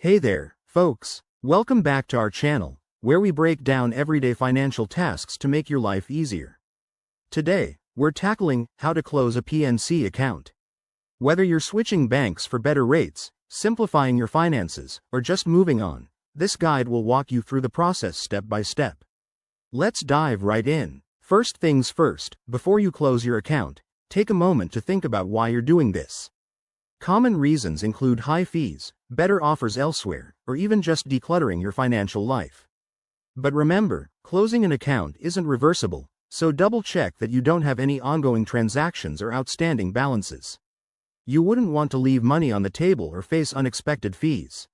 Hey there, folks. Welcome back to our channel, where we break down everyday financial tasks to make your life easier. Today, we're tackling how to close a PNC account. Whether you're switching banks for better rates, simplifying your finances, or just moving on, this guide will walk you through the process step by step. Let's dive right in. First things first, before you close your account, take a moment to think about why you're doing this. Common reasons include high fees, better offers elsewhere, or even just decluttering your financial life. But remember, closing an account isn't reversible, so double-check that you don't have any ongoing transactions or outstanding balances. You wouldn't want to leave money on the table or face unexpected fees.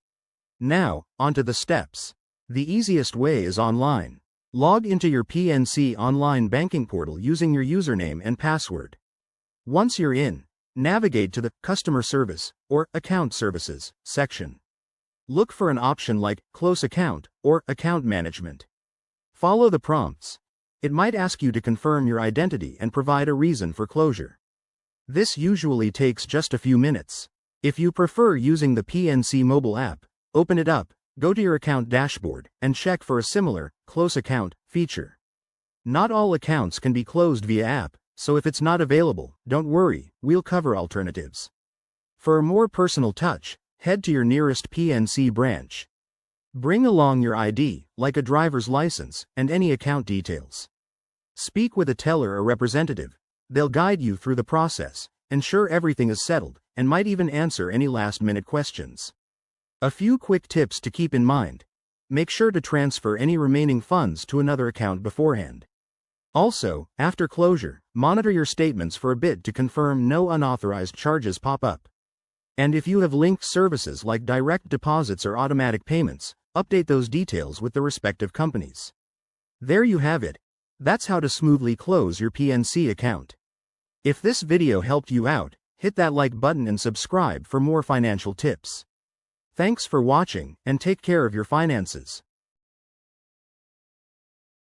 Now, onto the steps. The easiest way is online. Log into your PNC online banking portal using your username and password. Once you're in, navigate to the Customer Service or Account Services section. Look for an option like Close Account or Account Management. Follow the prompts. It might ask you to confirm your identity and provide a reason for closure. This usually takes just a few minutes. If you prefer using the PNC mobile app, open it up, go to your account dashboard, and check for a similar Close Account feature. Not all accounts can be closed via app, so if it's not available, don't worry, we'll cover alternatives. For a more personal touch, head to your nearest PNC branch. Bring along your ID, like a driver's license, and any account details. Speak with a teller or representative. They'll guide you through the process, ensure everything is settled, and might even answer any last-minute questions. A few quick tips to keep in mind. Make sure to transfer any remaining funds to another account beforehand. Also, after closure, monitor your statements for a bit to confirm no unauthorized charges pop up. And if you have linked services like direct deposits or automatic payments, update those details with the respective companies. There you have it. That's how to smoothly close your PNC account. If this video helped you out, hit that like button and subscribe for more financial tips. Thanks for watching, and take care of your finances.